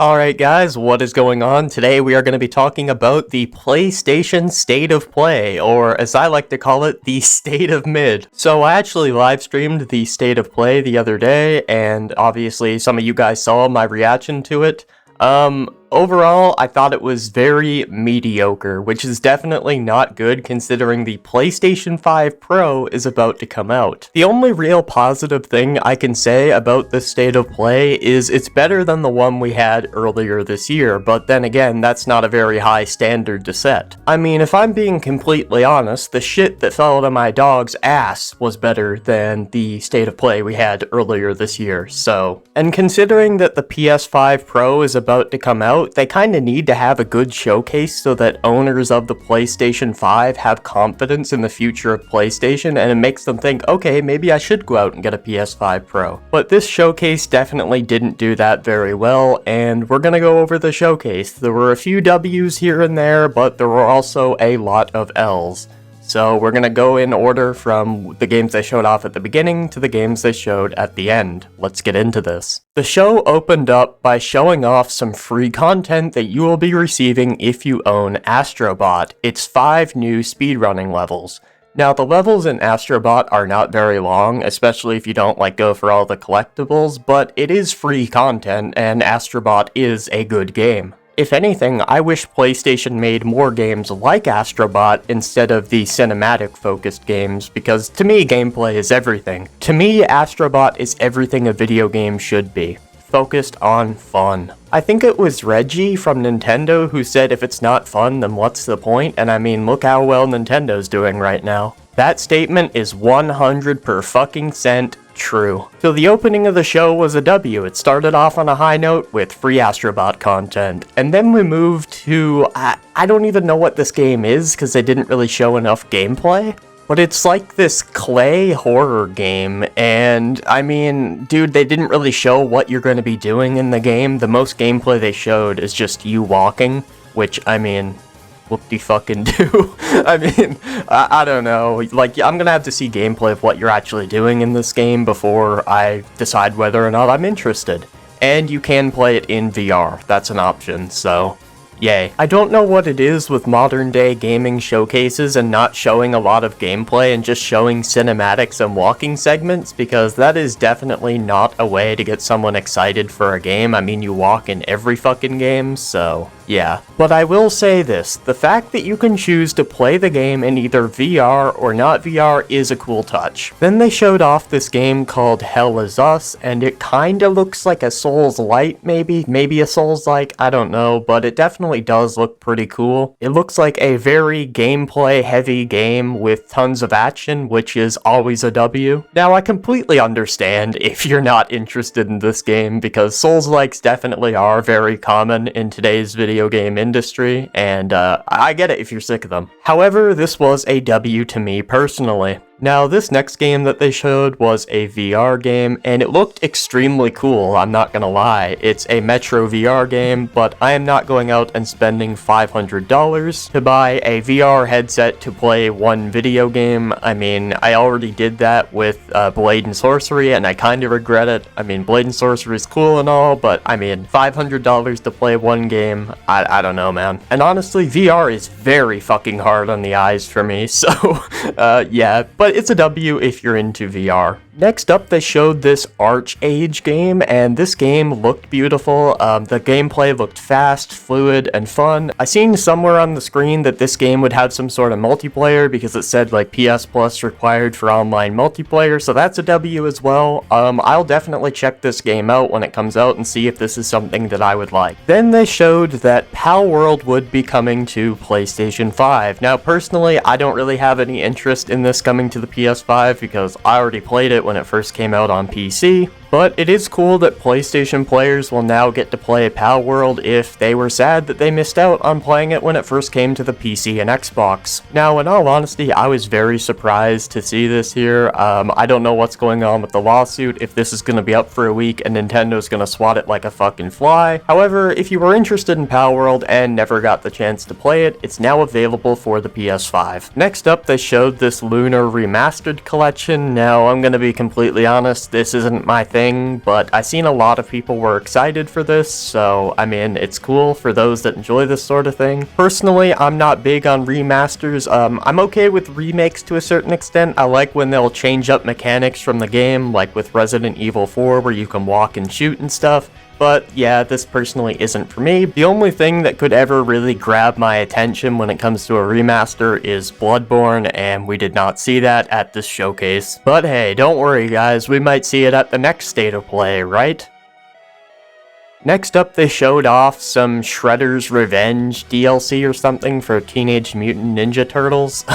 Alright guys, what is going on? Today we are going to be talking about the PlayStation State of Play, or as I like to call it, the State of Mid. So I actually live streamed the State of Play the other day, and obviously some of you guys saw my reaction to it. Overall, I thought it was very mediocre, which is definitely not good considering the PlayStation 5 Pro is about to come out. The only real positive thing I can say about the State of Play is it's better than the one we had earlier this year, but then again, that's not a very high standard to set. I mean, if I'm being completely honest, the shit that fell out of my dog's ass was better than the State of Play we had earlier this year, so. And considering that the PS5 Pro is about to come out, they kind of need to have a good showcase so that owners of the PlayStation 5 have confidence in the future of PlayStation, and it makes them think, okay, maybe I should go out and get a PS5 Pro. But this showcase definitely didn't do that very well, and we're gonna go over the showcase. There were a few W's here and there, but there were also a lot of L's. So we're gonna go in order from the games they showed off at the beginning to the games they showed at the end. Let's get into this. The show opened up by showing off some free content that you will be receiving if you own Astrobot. It's 5 new speedrunning levels. Now the levels in Astrobot are not very long, especially if you don't go for all the collectibles, but it is free content and Astrobot is a good game. If anything, I wish PlayStation made more games like Astrobot instead of the cinematic-focused games, because to me, gameplay is everything. To me, Astrobot is everything a video game should be. Focused on fun. I think it was Reggie from Nintendo who said if it's not fun, then what's the point? And I mean, look how well Nintendo's doing right now. That statement is 100% true. So the opening of the show was a W. It started off on a high note with free Astrobot content. And then we moved to, I don't even know what this game is because they didn't really show enough gameplay. But it's like this clay horror game, and I mean, dude, they didn't really show what you're going to be doing in the game. The most gameplay they showed is just you walking, which, I mean, whoop-de-fucking-do. I mean, I don't know. I'm gonna have to see gameplay of what you're actually doing in this game before I decide whether or not I'm interested. And you can play it in VR. That's an option, so yay. I don't know what it is with modern day gaming showcases and not showing a lot of gameplay and just showing cinematics and walking segments, because that is definitely not a way to get someone excited for a game. I mean, you walk in every fucking game, so yeah. But I will say this, the fact that you can choose to play the game in either VR or not VR is a cool touch. Then they showed off this game called Hell Is Us, and it kinda looks like a Souls-like, maybe a Souls-like, I don't know, but it definitely does look pretty cool. It looks like a very gameplay heavy game with tons of action, which is always a W. Now I completely understand if you're not interested in this game, because Souls-likes definitely are very common in today's video game industry, and I get it if you're sick of them. However, this was a W to me personally. Now, this next game that they showed was a VR game, and it looked extremely cool, I'm not gonna lie. It's a Metro VR game, but I am not going out and spending $500 to buy a VR headset to play one video game. I mean, I already did that with Blade and Sorcery, and I kinda regret it. I mean, Blade and Sorcery is cool and all, but I mean, $500 to play one game, I don't know, man. And honestly, VR is very fucking hard on the eyes for me, so, yeah. But it's a W if you're into VR. Next up, they showed this ArcheAge game, and this game looked beautiful. The gameplay looked fast, fluid, and fun. I seen somewhere on the screen that this game would have some sort of multiplayer because it said PS Plus required for online multiplayer, so that's a W as well. I'll definitely check this game out when it comes out and see if this is something that I would like. Then they showed that Palworld would be coming to PlayStation 5. Now, personally, I don't really have any interest in this coming to the PS5 because I already played it when it first came out on PC, but it is cool that PlayStation players will now get to play Palworld if they were sad that they missed out on playing it when it first came to the PC and Xbox. Now, in all honesty, I was very surprised to see this here. I don't know what's going on with the lawsuit, if this is going to be up for a week and Nintendo's going to swat it like a fucking fly. However, if you were interested in Palworld and never got the chance to play it, it's now available for the PS5. Next up, they showed this Lunar Remastered collection. Now, I'm going to be completely honest, this isn't my thing. thing, but I seen a lot of people were excited for this, so I mean, it's cool for those that enjoy this sort of thing. Personally, I'm not big on remasters. I'm okay with remakes to a certain extent. I like when they'll change up mechanics from the game, like with Resident Evil 4 where you can walk and shoot and stuff. But yeah, this personally isn't for me. The only thing that could ever really grab my attention when it comes to a remaster is Bloodborne, and we did not see that at this showcase. But hey, don't worry guys, we might see it at the next State of Play, right? Next up, they showed off some Shredder's Revenge DLC or something for Teenage Mutant Ninja Turtles.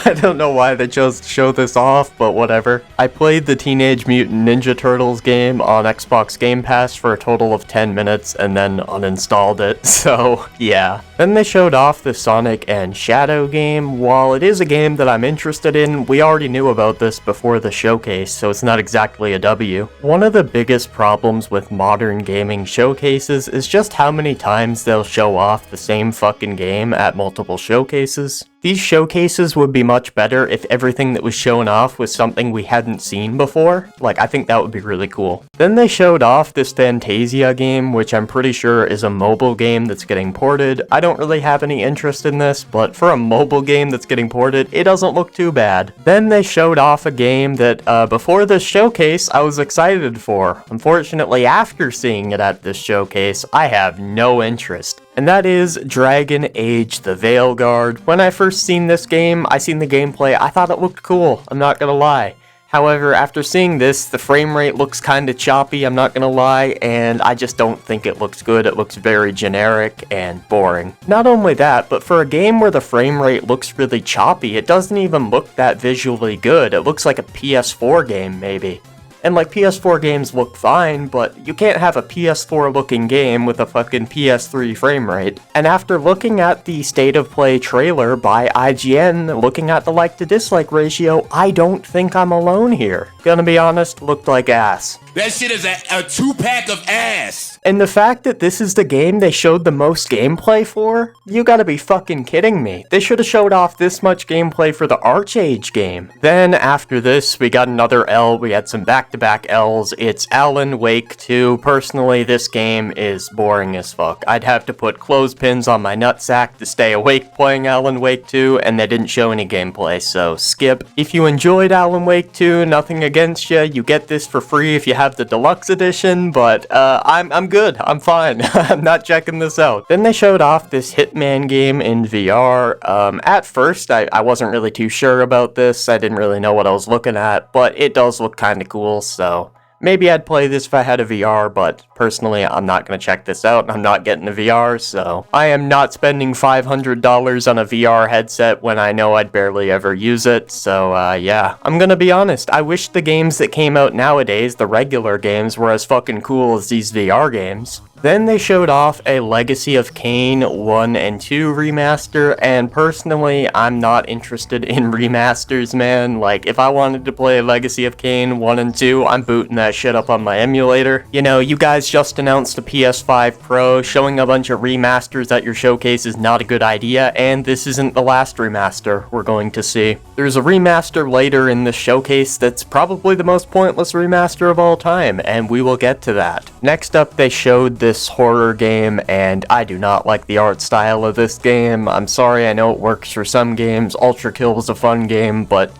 I don't know why they chose to show this off, but whatever. I played the Teenage Mutant Ninja Turtles game on Xbox Game Pass for a total of 10 minutes and then uninstalled it, so yeah. Then they showed off the Sonic and Shadow game. While it is a game that I'm interested in, we already knew about this before the showcase, so it's not exactly a W. One of the biggest problems with modern gaming showcases is just how many times they'll show off the same fucking game at multiple showcases. These showcases would be much better if everything that was shown off was something we hadn't seen before. Like, I think that would be really cool. Then they showed off this Fantasia game, which I'm pretty sure is a mobile game that's getting ported. I don't really have any interest in this, but for a mobile game that's getting ported, it doesn't look too bad. Then they showed off a game that, before this showcase, I was excited for. Unfortunately, after seeing it at this showcase, I have no interest. And that is Dragon Age the Veilguard. When I first seen this game, I seen the gameplay, I thought it looked cool, I'm not gonna lie. However, after seeing this, the frame rate looks kinda choppy, I'm not gonna lie, and I just don't think it looks good. It looks very generic and boring. Not only that, but for a game where the frame rate looks really choppy, it doesn't even look that visually good. It looks like a PS4 game, maybe. And like, PS4 games look fine, but you can't have a PS4 looking game with a fucking PS3 frame rate. And after looking at the State of Play trailer by IGN, looking at the like to dislike ratio, I don't think I'm alone here. Gonna be honest, looked like ass. That shit is a 2-pack of ass. And the fact that this is the game they showed the most gameplay for? You gotta be fucking kidding me. They should have showed off this much gameplay for the Archage game. Then after this, we got another L. We had some back-to-back L's. It's Alan Wake 2. Personally, this game is boring as fuck. I'd have to put clothespins on my nutsack to stay awake playing Alan Wake 2, and they didn't show any gameplay, so skip. If you enjoyed Alan Wake 2, nothing against you. You get this for free if you have the deluxe edition, but I'm good. I'm fine. I'm not checking this out. Then they showed off this Hitman game in VR. At first, I wasn't really too sure about this. I didn't really know what I was looking at, but it does look kind of cool, so maybe I'd play this if I had a VR, but personally, I'm not going to check this out. I'm not getting a VR, so I am not spending $500 on a VR headset when I know I'd barely ever use it, so yeah. I'm going to be honest, I wish the games that came out nowadays, the regular games, were as fucking cool as these VR games. Then they showed off a Legacy of Kain 1 and 2 remaster, and personally, I'm not interested in remasters, man. Like, if I wanted to play Legacy of Kain 1 and 2, I'm booting that shit up on my emulator. You know, you guys just announced a PS5 Pro, showing a bunch of remasters at your showcase is not a good idea, and this isn't the last remaster we're going to see. There's a remaster later in the showcase that's probably the most pointless remaster of all time, and we will get to that. Next up, they showed this horror game, and I do not like the art style of this game. I'm sorry, I know it works for some games. Ultra Kill was a fun game, but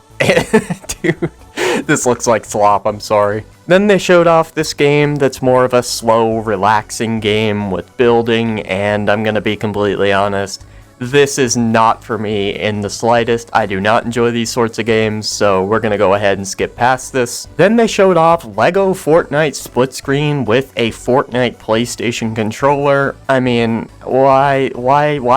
dude, this looks like slop, I'm sorry. Then they showed off this game that's more of a slow, relaxing game with building, and I'm gonna be completely honest, this is not for me in the slightest. I do not enjoy these sorts of games, so we're gonna go ahead and skip past this. Then they showed off Lego Fortnite split screen with a Fortnite PlayStation controller. I mean, why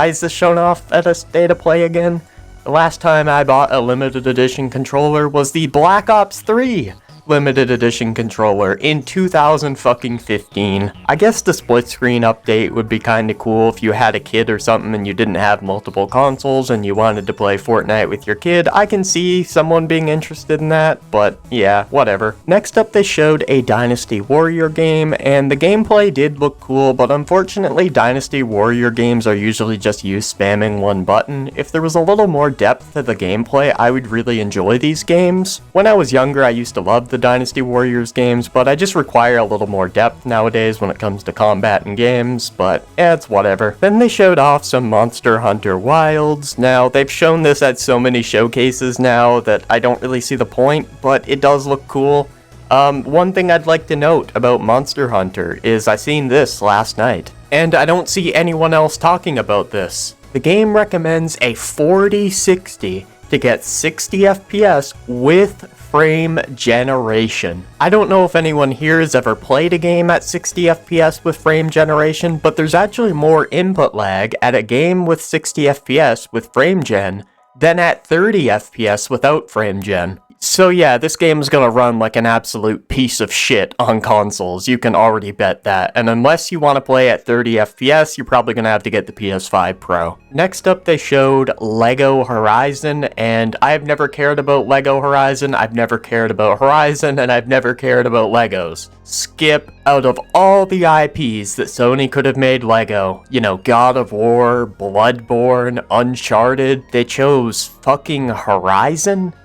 is this shown off at a State of Play again? The last time I bought a limited edition controller was the Black Ops 3 limited edition controller in 2015. I guess the split screen update would be kinda cool if you had a kid or something and you didn't have multiple consoles and you wanted to play Fortnite with your kid. I can see someone being interested in that, but yeah, whatever. Next up, they showed a Dynasty Warrior game, and the gameplay did look cool, but unfortunately Dynasty Warrior games are usually just you spamming one button. If there was a little more depth to the gameplay, I would really enjoy these games. When I was younger, I used to love the Dynasty Warriors games, but I just require a little more depth nowadays when it comes to combat in games, but it's whatever. Then they showed off some Monster Hunter Wilds. Now, they've shown this at so many showcases now that I don't really see the point, but it does look cool. One thing I'd like to note about Monster Hunter is I seen this last night, and I don't see anyone else talking about this. The game recommends a 4060 to get 60 FPS with frame generation. I don't know if anyone here has ever played a game at 60 FPS with frame generation, but there's actually more input lag at a game with 60 FPS with frame gen than at 30 FPS without frame gen. So yeah, this game is gonna run like an absolute piece of shit on consoles, you can already bet that, and unless you want to play at 30 FPS, you're probably gonna have to get the PS5 Pro. Next up, they showed LEGO Horizon, and I've never cared about LEGO Horizon, I've never cared about Horizon, and I've never cared about Legos. Skip, out of all the IPs that Sony could have made LEGO, you know, God of War, Bloodborne, Uncharted, they chose fucking Horizon?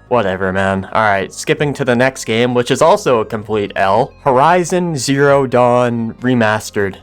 Whatever, man. Alright, skipping to the next game, which is also a complete L. Horizon Zero Dawn Remastered.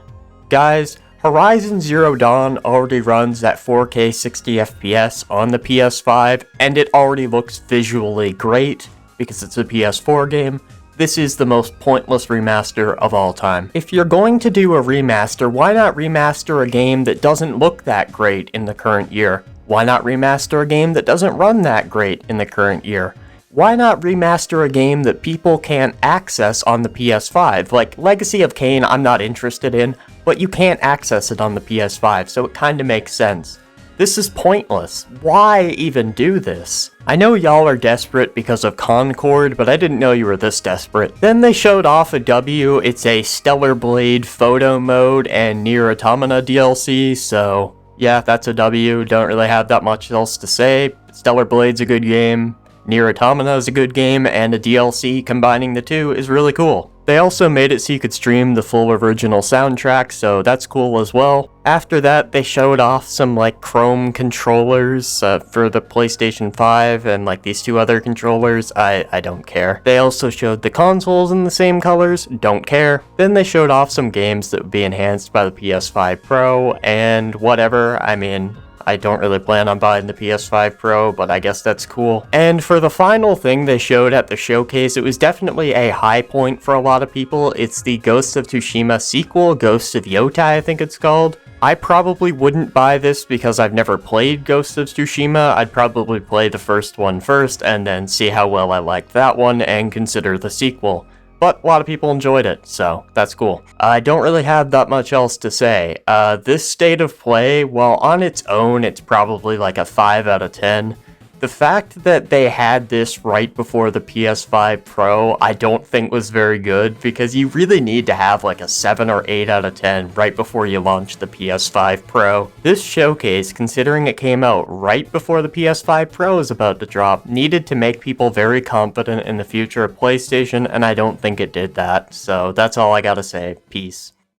Guys, Horizon Zero Dawn already runs at 4K 60 FPS on the PS5, and it already looks visually great, because it's a PS4 game. This is the most pointless remaster of all time. If you're going to do a remaster, why not remaster a game that doesn't look that great in the current year? Why not remaster a game that doesn't run that great in the current year? Why not remaster a game that people can't access on the PS5? Like, Legacy of Kain I'm not interested in, but you can't access it on the PS5, so it kinda makes sense. This is pointless. Why even do this? I know y'all are desperate because of Concord, but I didn't know you were this desperate. Then they showed off a W, it's a Stellar Blade photo mode and Nier Automata DLC, so yeah, that's a W, don't really have that much else to say. Stellar Blade's a good game, Nier Automata is a good game, and a DLC combining the two is really cool. They also made it so you could stream the full original soundtrack, so that's cool as well. After that, they showed off some like Chrome controllers for the PlayStation 5 and like these two other controllers. I don't care. They also showed the consoles in the same colors. Don't care. Then they showed off some games that would be enhanced by the PS5 Pro and whatever. I mean, I don't really plan on buying the PS5 Pro, but I guess that's cool. And for the final thing they showed at the showcase, it was definitely a high point for a lot of people. It's the Ghost of Tsushima sequel, Ghosts of Yotai I think it's called. I probably wouldn't buy this because I've never played Ghost of Tsushima. I'd probably play the first one first and then see how well I liked that one and consider the sequel. But a lot of people enjoyed it, so that's cool. I don't really have that much else to say. This state of play, while on its own, it's probably like a 5 out of 10. The fact that they had this right before the PS5 Pro, I don't think was very good, because you really need to have like a 7 or 8 out of 10 right before you launch the PS5 Pro. This showcase, considering it came out right before the PS5 Pro is about to drop, needed to make people very confident in the future of PlayStation, and I don't think it did that. So that's all I gotta say. Peace.